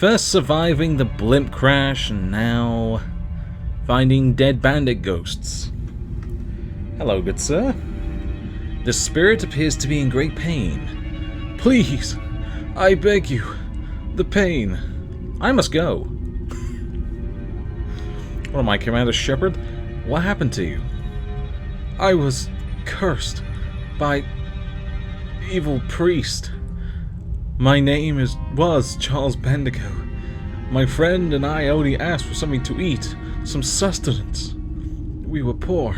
First surviving the blimp crash, and now finding dead bandit ghosts. Hello, good sir. The spirit appears to be in great pain. Please, I beg you, the pain. I must go. What am I, Commander Shepard? What happened to you? I was cursed by evil priest. My name was Charles Bendigo. My friend and I only asked for something to eat, some sustenance. We were poor,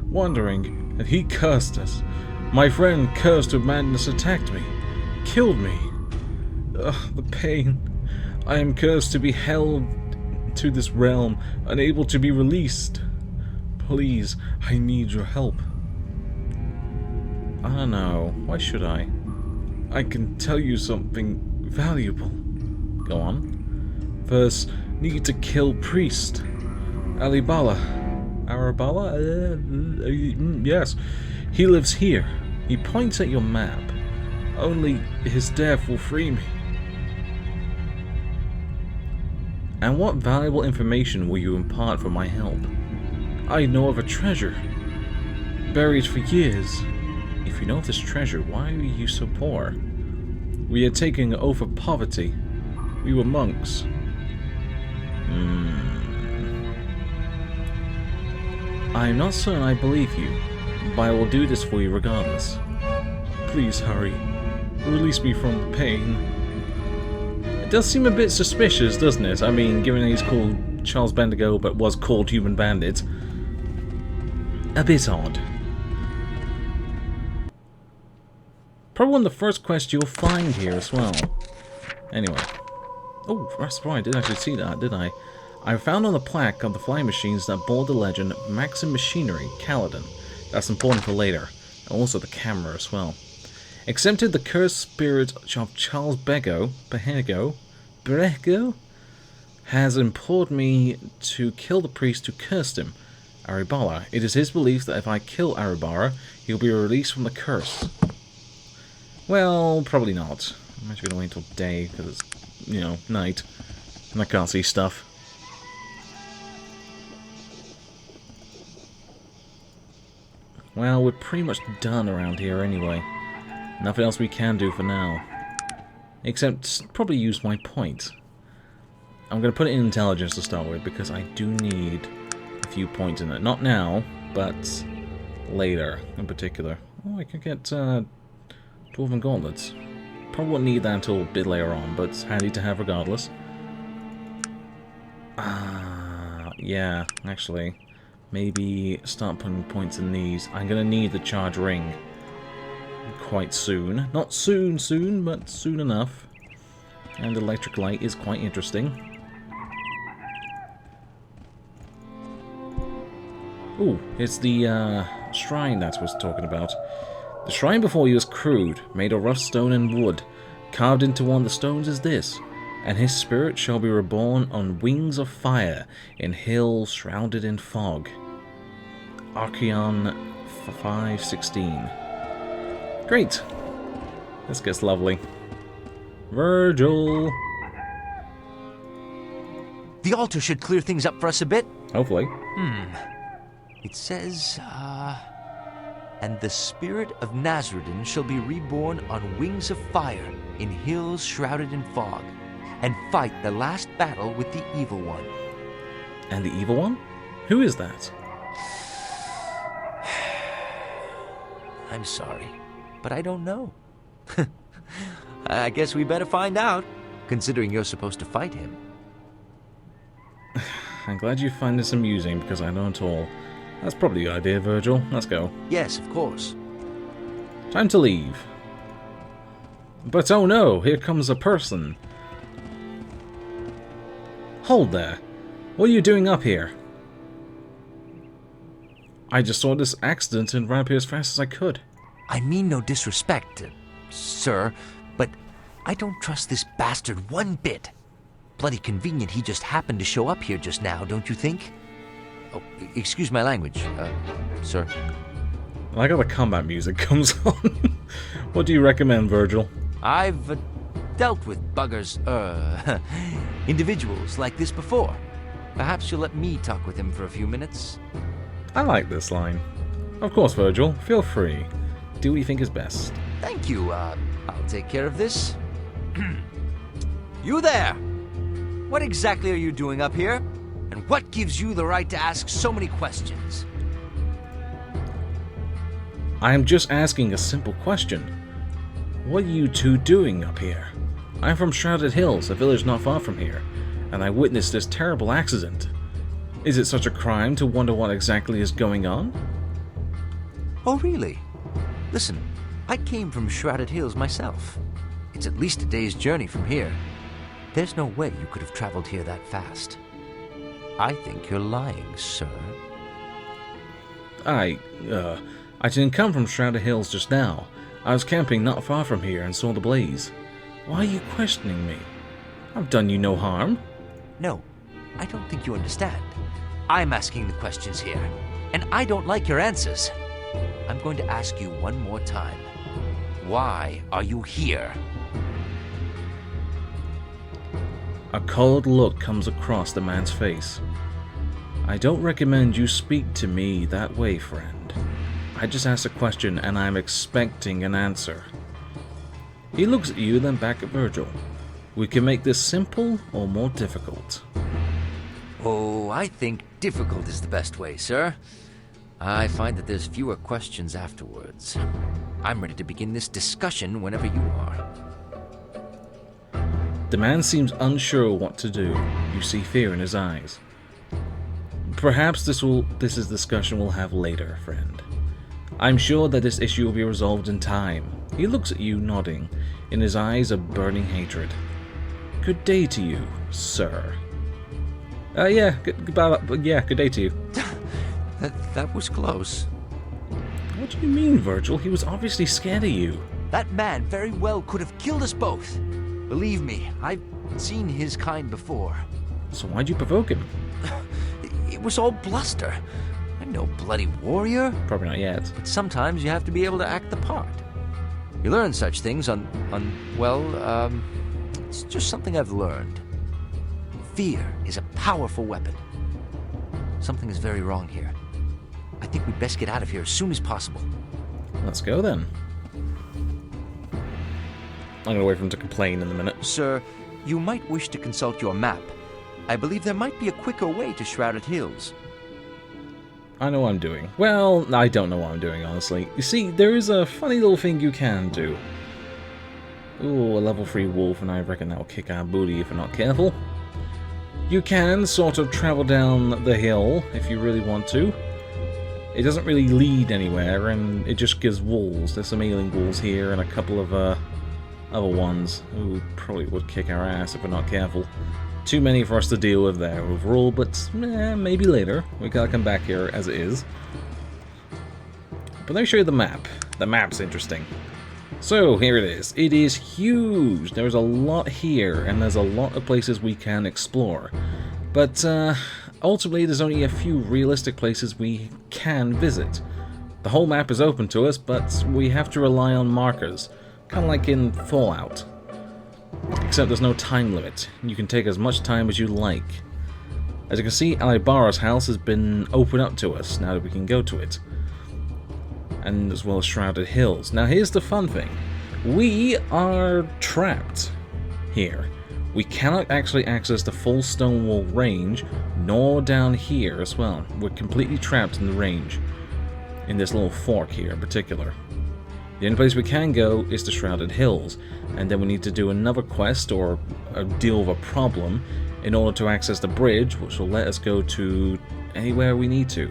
wandering, and he cursed us. My friend, cursed with madness, attacked me, killed me. Ugh, the pain. I am cursed to be held to this realm, unable to be released. Please, I need your help. I don't know. Why should I? I can tell you something valuable. Go on. First, need to kill priest. Alibala. Arabala? Yes. He lives here. He points at your map. Only his death will free me. And what valuable information will you impart for my help? I know of a treasure. Buried for years. If you know of this treasure, why are you so poor? We had taken an oath of poverty. We were monks. I'm not certain I believe you, but I will do this for you regardless. Please hurry. Release me from the pain. It does seem a bit suspicious, doesn't it? I mean, given that he's called Charles Bendigo but was called Human Bandit. A bit odd. Probably one of the first quests you'll find here as well. Anyway. Oh, that's right, I didn't actually see that, did I? I found on the plaque of the flying machines that bore the legend Maxim Machinery, Caledon. That's important for later. And also the camera as well. Accepted the cursed spirit of Charles Brehgo has implored me to kill the priest who cursed him, Aribala. It is his belief that if I kill Aribara, he'll be released from the curse. Well, probably not. I'm actually going to wait until day, because it's, you know, night, and I can't see stuff. Well, we're pretty much done around here anyway. Nothing else we can do for now. Except probably use my point. I'm going to put it in intelligence to start with, because I do need a few points in it. Not now, but later in particular. Oh, I can get Dwarven Gauntlets. Probably won't need that until a bit later on, but it's handy to have regardless. Yeah, actually. Maybe start putting points in these. I'm going to need the charge ring quite soon. Not soon, but soon enough. And electric light is quite interesting. Ooh, it's the shrine that I was talking about. The shrine before you is crude, made of rough stone and wood. Carved into one of the stones is this: and his spirit shall be reborn on wings of fire, in hills shrouded in fog. Arcanum 5:16. Great. This gets lovely. Virgil. The altar should clear things up for us a bit. Hopefully. It says, and the spirit of Nasruddin shall be reborn on wings of fire, in hills shrouded in fog, and fight the last battle with the evil one. And the evil one? Who is that? I'm sorry, but I don't know. I guess we better find out, considering you're supposed to fight him. I'm glad you find this amusing, because I don't at all. That's probably a good idea, Virgil. Let's go. Yes, of course. Time to leave. But oh no, here comes a person. Hold there. What are you doing up here? I just saw this accident and ran up here as fast as I could. I mean no disrespect, sir, but I don't trust this bastard one bit. Bloody convenient he just happened to show up here just now, don't you think? Oh, excuse my language, sir. I like how the combat music comes on. What do you recommend, Virgil? I've dealt with buggers, individuals like this before. Perhaps you'll let me talk with him for a few minutes. I like this line. Of course, Virgil. Feel free. Do what you think is best. Thank you. I'll take care of this. You there! What exactly are you doing up here? And what gives you the right to ask so many questions? I am just asking a simple question. What are you two doing up here? I'm from Shrouded Hills, a village not far from here, and I witnessed this terrible accident. Is it such a crime to wonder what exactly is going on? Oh, really? Listen, I came from Shrouded Hills myself. It's at least a day's journey from here. There's no way you could have traveled here that fast. I think you're lying, sir. I didn't come from Shrouded Hills just now. I was camping not far from here and saw the blaze. Why are you questioning me? I've done you no harm. No, I don't think you understand. I'm asking the questions here, and I don't like your answers. I'm going to ask you one more time. Why are you here? A cold look comes across the man's face. I don't recommend you speak to me that way, friend. I just asked a question and I'm expecting an answer. He looks at you, then back at Virgil. We can make this simple or more difficult. Oh, I think difficult is the best way, sir. I find that there's fewer questions afterwards. I'm ready to begin this discussion whenever you are. The man seems unsure what to do. You see fear in his eyes. Perhaps this is discussion we'll have later, friend. I'm sure that this issue will be resolved in time. He looks at you, nodding, in his eyes a burning hatred. Good day to you, sir. Good day to you. That was close. What do you mean, Virgil? He was obviously scared of you. That man very well could have killed us both. Believe me, I've seen his kind before. So why'd you provoke him? It was all bluster. I'm no bloody warrior. Probably not yet. But sometimes you have to be able to act the part. You learn such things it's just something I've learned. Fear is a powerful weapon. Something is very wrong here. I think we'd best get out of here as soon as possible. Let's go then. I'm going to wait for him to complain in a minute. Sir, you might wish to consult your map. I believe there might be a quicker way to Shrouded Hills. I know what I'm doing. Well, I don't know what I'm doing, honestly. You see, there is a funny little thing you can do. Ooh, a level 3 wolf, and I reckon that will kick our booty if we're not careful. You can sort of travel down the hill if you really want to. It doesn't really lead anywhere, and it just gives wolves. There's some alien wolves here, and a couple of other ones who probably would kick our ass if we're not careful. Too many for us to deal with there overall, but maybe later. We gotta come back here as it is. But let me show you the map. The map's interesting. So, here it is. It is huge. There's a lot here, and there's a lot of places we can explore. But, ultimately, there's only a few realistic places we can visit. The whole map is open to us, but we have to rely on markers. Kind of like in Fallout. Except there's no time limit. You can take as much time as you like. As you can see, Alibara's house has been opened up to us, now that we can go to it. And as well as Shrouded Hills. Now here's the fun thing. We are trapped here. We cannot actually access the full Stonewall range, nor down here as well. We're completely trapped in the range. In this little fork here in particular. The only place we can go is the Shrouded Hills, and then we need to do another quest or deal with a problem in order to access the bridge, which will let us go to anywhere we need to.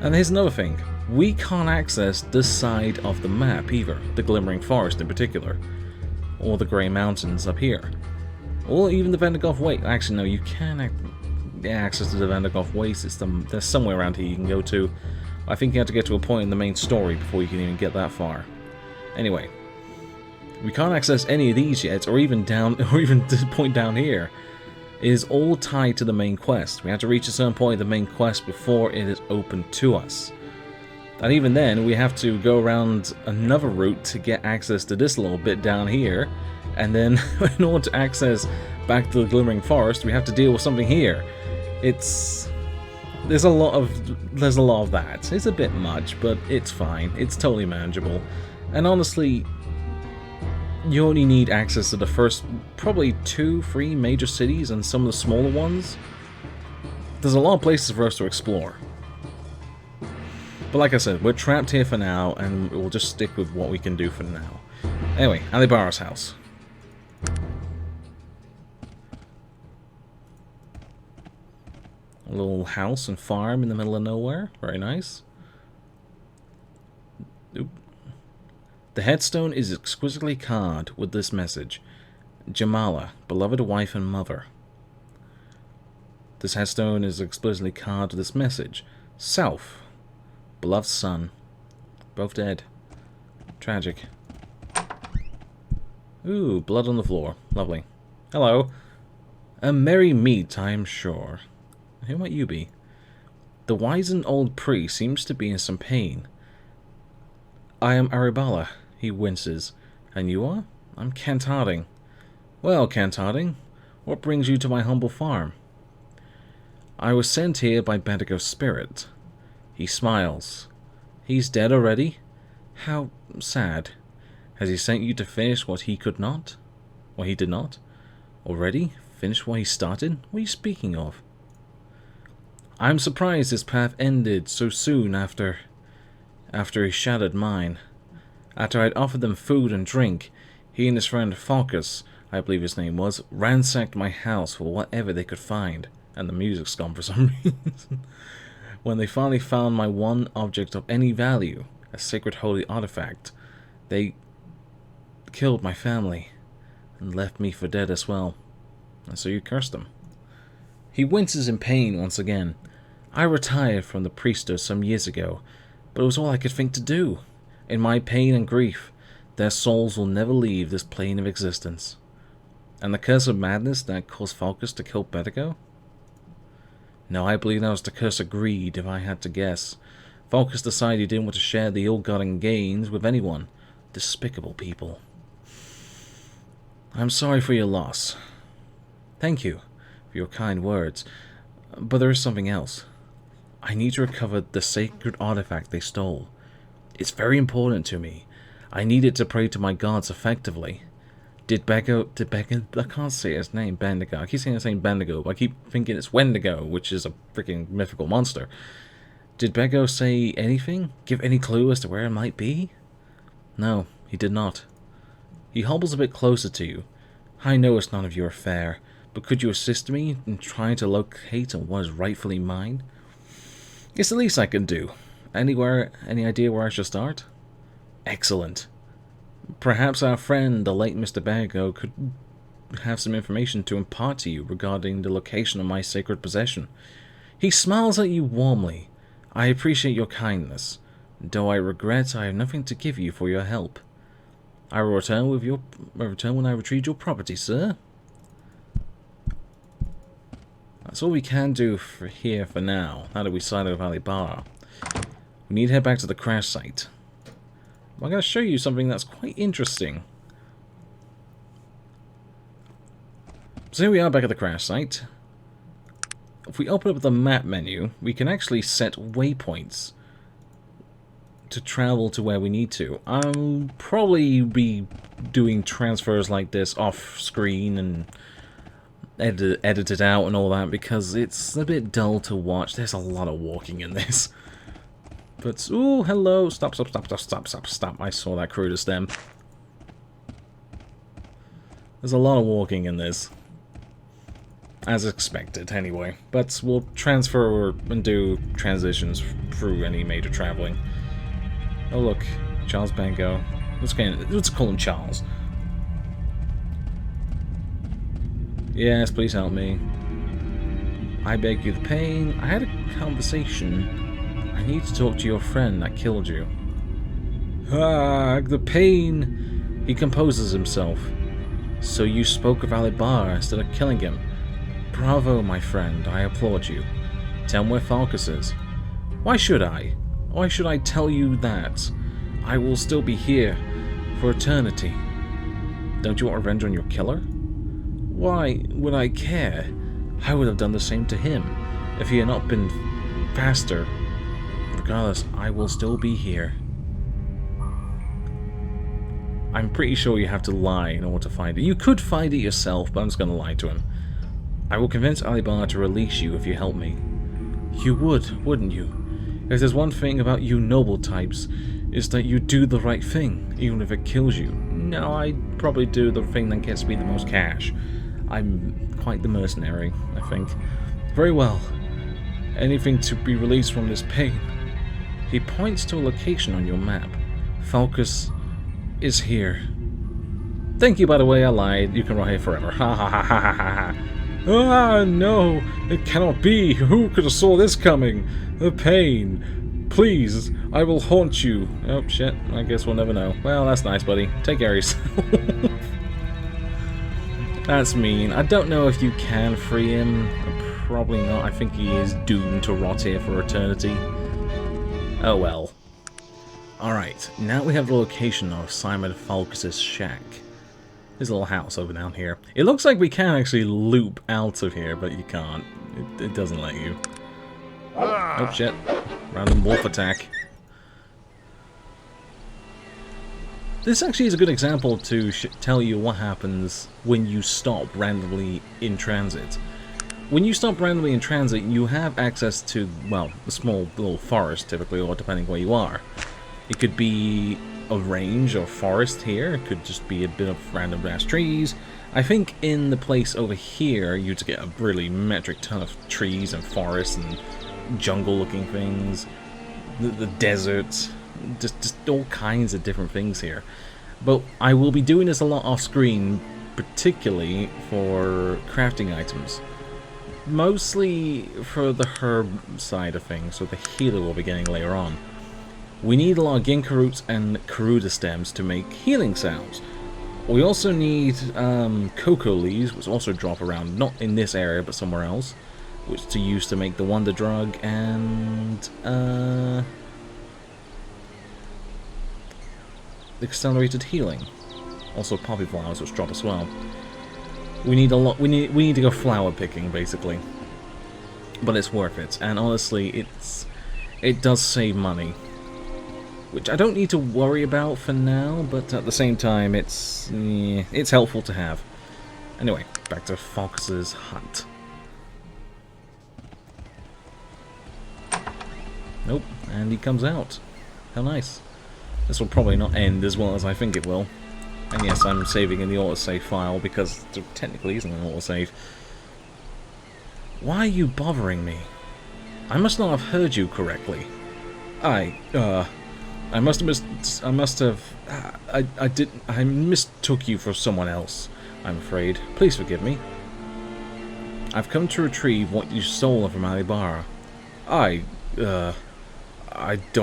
And here's another thing. We can't access this side of the map either, the Glimmering Forest in particular, or the Grey Mountains up here, or even the Vendigoth Waste. Actually, no, you can access the Vendigoth Waste. There's somewhere around here you can go to. I think you have to get to a point in the main story before you can even get that far. Anyway, we can't access any of these yet, or even this point down here. It is all tied to the main quest. We have to reach a certain point of the main quest before it is open to us. And even then, we have to go around another route to get access to this little bit down here, and then in order to access back to the Glimmering Forest, we have to deal with something here. There's a lot of that. It's a bit much, but it's fine. It's totally manageable. And honestly, you only need access to the first probably 2-3 major cities and some of the smaller ones. There's a lot of places for us to explore. But like I said, we're trapped here for now, and we'll just stick with what we can do for now. Anyway, Alibara's house. A little house and farm in the middle of nowhere. Very nice. Oop. The headstone is exquisitely carved with this message. Jamala, beloved wife and mother. This headstone is explicitly carved with this message. Self, beloved son. Both dead. Tragic. Ooh, blood on the floor. Lovely. Hello. A merry meet, I am sure. Who might you be? The wizened old priest seems to be in some pain. I am Aribala, he winces. And you are? I'm Kent Harding. Well, Kent Harding, what brings you to my humble farm? I was sent here by Brehgo's spirit. He smiles. He's dead already? How sad. Has he sent you to finish what he could not? What he did not? Already? Finish what he started? What are you speaking of? I'm surprised his path ended so soon after he shattered mine. After I'd offered them food and drink, he and his friend Falcus, I believe his name was, ransacked my house for whatever they could find. And the music's gone for some reason. When they finally found my one object of any value, a sacred holy artifact, they killed my family and left me for dead as well. And so you cursed them. He winces in pain once again. I retired from the priesthood some years ago, but it was all I could think to do. In my pain and grief, their souls will never leave this plane of existence. And the curse of madness that caused Falcus to kill Brehgo? No, I believe that was the curse of greed, if I had to guess. Falcus decided he didn't want to share the ill-gotten gains with anyone. Despicable people. I'm sorry for your loss. Thank you for your kind words. But there is something else. I need to recover the sacred artifact they stole. It's very important to me. I need it to pray to my gods effectively. Did Brehgo, I can't say his name, Bendigo. I keep saying his name Bendigo, but I keep thinking it's Wendigo, which is a freaking mythical monster. Did Brehgo say anything? Give any clue as to where it might be? No, he did not. He hobbles a bit closer to you. I know it's none of your affair, but could you assist me in trying to locate what is rightfully mine? It's the least I can do. Any idea where I should start? Excellent. Perhaps our friend, the late Mr. Brehgo, could have some information to impart to you regarding the location of my sacred possession. He smiles at you warmly. I appreciate your kindness, though I regret I have nothing to give you for your help. I will return when I retrieve your property, sir. That's all we can do here for now, now that we sighted of Alibara. We need to head back to the crash site. I'm going to show you something that's quite interesting. So here we are back at the crash site. If we open up the map menu, we can actually set waypoints to travel to where we need to. I'll probably be doing transfers like this off screen and edit it out and all that because it's a bit dull to watch. There's a lot of walking in this. But, ooh, hello. Stop. I saw that cruder stem. There's a lot of walking in this. As expected, anyway. But we'll transfer and do transitions through any major traveling. Oh, look. Charles Brehgo. Let's call him Charles. Yes, please help me. I beg you the pain. I had a conversation. I need to talk to your friend that killed you. Ah, the pain! He composes himself. So you spoke of Alibara instead of killing him. Bravo, my friend, I applaud you. Tell me where Falcus is. Why should I? Why should I tell you that? I will still be here for eternity. Don't you want revenge on your killer? Why would I care? I would have done the same to him if he had not been faster. Regardless, I will still be here. I'm pretty sure you have to lie in order to find it. You could find it yourself, but I'm just going to lie to him. I will convince Alibar to release you if you help me. You would, wouldn't you? If there's one thing about you noble types, is that you do the right thing, even if it kills you. No, I'd probably do the thing that gets me the most cash. I'm quite the mercenary, I think. Very well. Anything to be released from this pain. He points to a location on your map. Falcus is here. Thank you, by the way, I lied. You can rot here forever. Ha ha ha ha ha ha. Ah, no! It cannot be! Who could have saw this coming? The pain! Please, I will haunt you. Oh, shit. I guess we'll never know. Well, that's nice, buddy. Take care of yourself. That's mean. I don't know if you can free him. Probably not. I think he is doomed to rot here for eternity. Oh well. Alright, now we have the location of Simon Falcus's shack. His little house over down here. It looks like we can actually loop out of here, but you can't. It doesn't let you. Oh shit. Random wolf attack. This actually is a good example to tell you what happens when you stop randomly in transit. When you stop randomly in transit, you have access to, well, a small little forest, typically, or depending where you are. It could be a range or forest here. It could just be a bit of random ass trees. I think in the place over here, you'd get a really metric ton of trees and forests and jungle-looking things. The desert. Just all kinds of different things here. But I will be doing this a lot off-screen, particularly for crafting items. Mostly for the herb side of things, so the healer will be getting later on. We need a lot of ginkgo roots and Karuda stems to make healing sounds. We also need cocoa leaves, which also drop around, not in this area, but somewhere else, which to use to make the wonder drug, and accelerated healing. Also poppy flowers, which drop as well. We need a lot. We need to go flower picking, basically. But it's worth it, and honestly, it does save money, which I don't need to worry about for now. But at the same time, it's helpful to have. Anyway, back to Falcus's hut. Nope, and he comes out. How nice. This will probably not end as well as I think it will. And yes, I'm saving in the autosave file because there technically isn't an autosave. Why are you bothering me? I must not have heard you correctly. I mistook you for someone else, I'm afraid. Please forgive me. I've come to retrieve what you stole from Alibara. I don't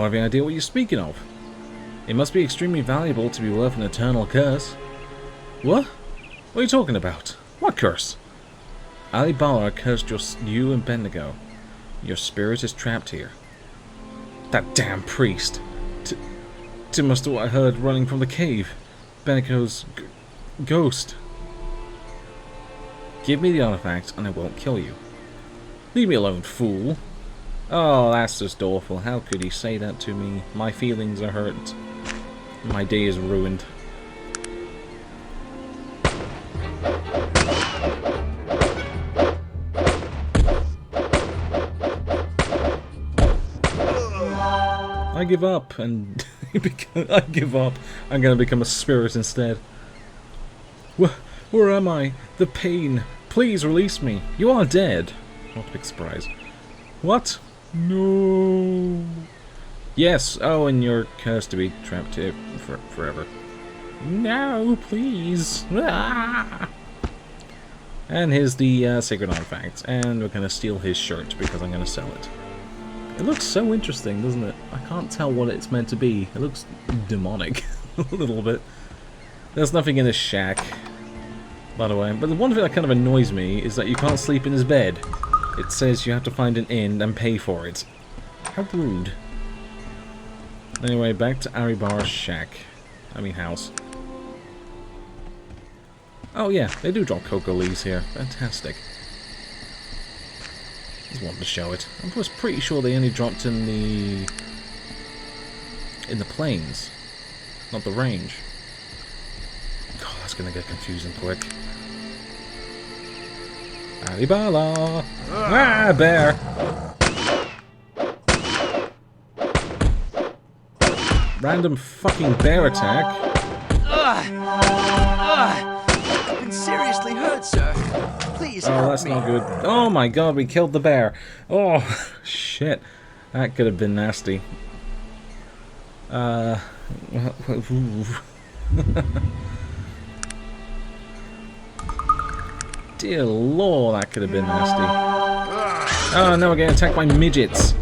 have any idea what you're speaking of. It must be extremely valuable to be worth an eternal curse. What? What are you talking about? What curse? Alibara cursed you and Brehgo. Your spirit is trapped here. That damn priest. It must have what I heard running from the cave. Brehgo's ghost. Give me the artifact and I won't kill you. Leave me alone, fool. Oh, that's just awful. How could he say that to me? My feelings are hurt. My day is ruined. I give up, and I give up. I'm gonna become a spirit instead. Where am I? The pain. Please release me. You are dead. Not a big surprise. What? No. Yes. Oh, and you're cursed to be trapped here forever. No, please. Ah! And here's the sacred artifact, and we're gonna steal his shirt because I'm gonna sell it. It looks so interesting, doesn't it? I can't tell what it's meant to be. It looks demonic a little bit. There's nothing in his shack, by the way. But the one thing that kind of annoys me is that you can't sleep in his bed. It says you have to find an inn and pay for it. How rude. Anyway, back to Aribara's shack. I mean house. Oh yeah, they do drop cocoa leaves here. Fantastic. Just wanted to show it. I was pretty sure they only dropped in the plains, not the range. God, that's gonna get confusing quick. Alibala! Ah, bear! Random fucking bear attack. I've been seriously hurt, sir. Please help me. Oh, that's not good. Oh my god, we killed the bear. Oh, shit. That could have been nasty. Dear lord, that could have been nasty. Oh, no, we're getting attacked by midgets.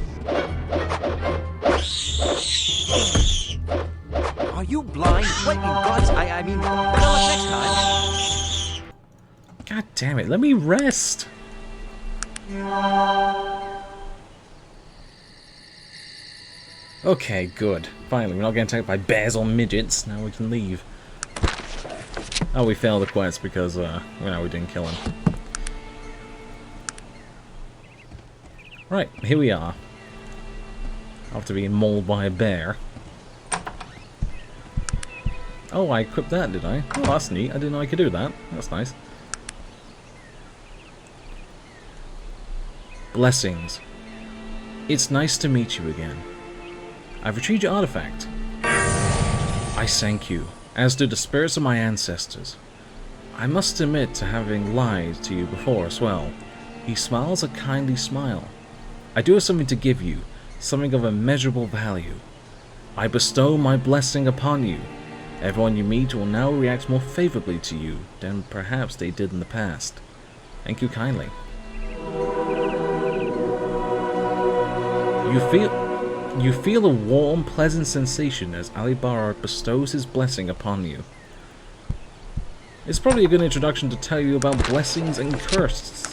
Are you blind? What in God's... I mean, better luck next time. God damn it, let me rest. Okay, good. Finally, we're not getting attacked by bears or midgets. Now we can leave. Oh, we failed the quest because, we didn't kill him. Right, here we are. After being mauled by a bear. Oh, I equipped that, did I? Oh, that's neat. I didn't know I could do that. That's nice. Blessings. It's nice to meet you again. I've retrieved your artifact. I thank you, as do the spirits of my ancestors. I must admit to having lied to you before as well. He smiles a kindly smile. I do have something to give you, something of immeasurable value. I bestow my blessing upon you. Everyone you meet will now react more favorably to you than perhaps they did in the past. Thank you kindly. You feel a warm, pleasant sensation as Alibara bestows his blessing upon you. It's probably a good introduction to tell you about blessings and curses.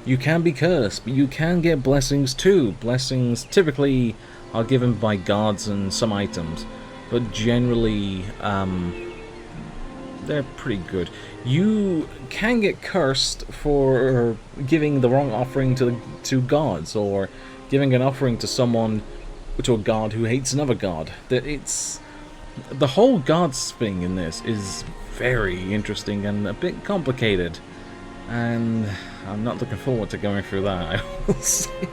You can be cursed, but you can get blessings too. Blessings typically are given by gods and some items, but generally they're pretty good. You can get cursed for giving the wrong offering to gods, or giving an offering to a god who hates another god. It's the whole gods thing in this is very interesting and a bit complicated, and I'm not looking forward to going through that, I will say.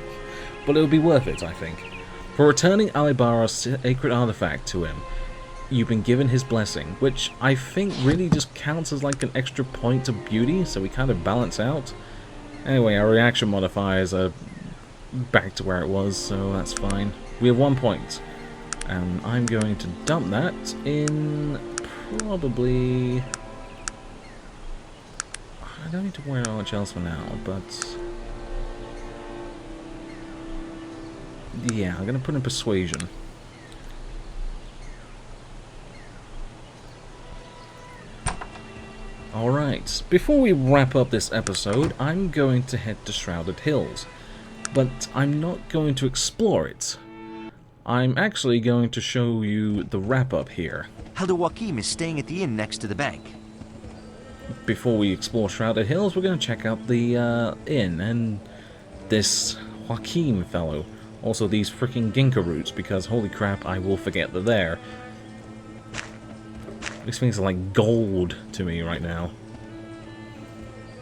But it'll be worth it, I think. For returning Alibara's sacred artifact to him, you've been given his blessing, which I think really just counts as like an extra point of beauty, so we kind of balance out. Anyway, our reaction modifiers are back to where it was, so that's fine. We have 1 point, and I'm going to dump that in probably... I don't need to worry about much else for now, but... yeah, I'm going to put in Persuasion. Alright, before we wrap up this episode, I'm going to head to Shrouded Hills. But I'm not going to explore it. I'm actually going to show you the wrap-up here. Elder Joakim is staying at the inn next to the bank. Before we explore Shrouded Hills, we're going to check out the inn and this Joakim fellow. Also these freaking Ginkgo roots, because holy crap, I will forget they're there. These things are like gold to me right now.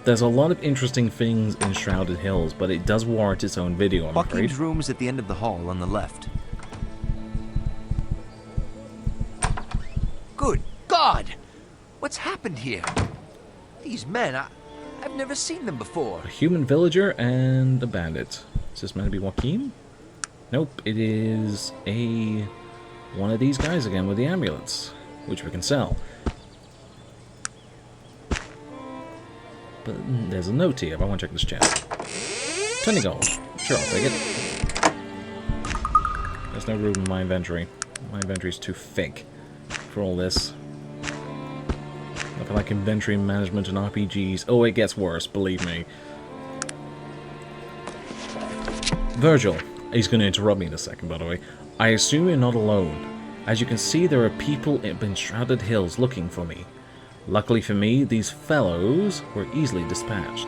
There's a lot of interesting things in Shrouded Hills, but it does warrant its own video, I'm afraid. Joakim's room is at the end of the hall on the left. Good God! What's happened here? These men, I've never seen them before. A human villager and a bandit. Is this meant to be Joakim? Nope, it is one of these guys again with the amulets, which we can sell. But there's a note here if I want to check this chest. 20 gold. Sure, I'll take it. There's no room in my inventory. My inventory's too thick for all this. Nothing like inventory management and RPGs. Oh, it gets worse, believe me. Virgil. He's going to interrupt me in a second, by the way. I assume you're not alone. As you can see, there are people in Shrouded Hills looking for me. Luckily for me, these fellows were easily dispatched.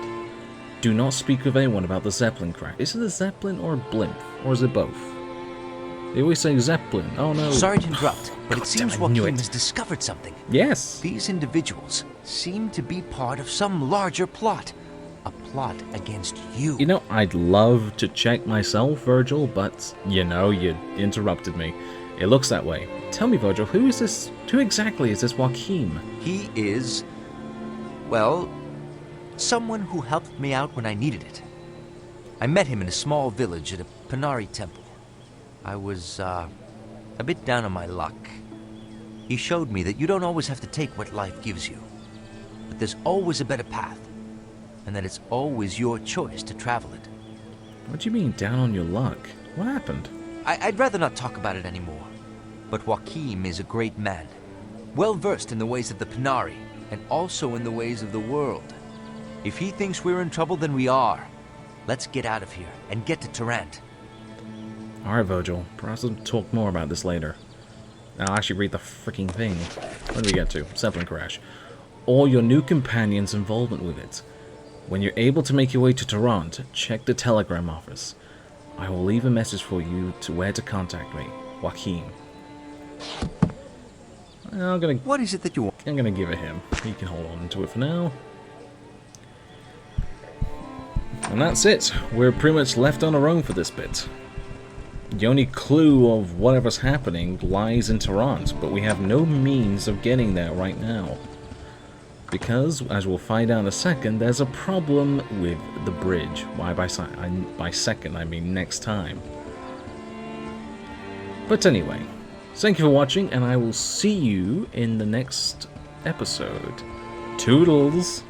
Do not speak with anyone about the Zeppelin crash. Is it a Zeppelin or a blimp? Or is it both? They always say Zeppelin. Oh no. Sorry to interrupt, but it seems Joakim it. has discovered something. Yes. These individuals seem to be part of some larger plot. A plot against you. You know, I'd love to check myself, Virgil, but, you know, you interrupted me. It looks that way. Tell me, Virgil, who is this? Who exactly is this Joakim? He is, well, someone who helped me out when I needed it. I met him in a small village at a Panari temple. I was, a bit down on my luck. He showed me that you don't always have to take what life gives you, but there's always a better path, and that it's always your choice to travel it. What do you mean, down on your luck? What happened? I'd rather not talk about it anymore, but Joakim is a great man, well-versed in the ways of the Panari, and also in the ways of the world. If he thinks we're in trouble, then we are. Let's get out of here and get to Tarrant. Alright, Virgil. Perhaps we'll talk more about this later. I'll actually read the freaking thing. Where do we get to? Zeppelin crash. Or your new companion's involvement with it. When you're able to make your way to Tarrant, check the telegram office. I will leave a message for you to where to contact me. Joakim. What is it that you want? I'm gonna give it him. He can hold on to it for now. And that's it. We're pretty much left on our own for this bit. The only clue of whatever's happening lies in Tarrant, but we have no means of getting there right now. Because, as we'll find out in a second, there's a problem with the bridge. Why by second, I mean next time. But anyway, thank you for watching, and I will see you in the next episode. Toodles!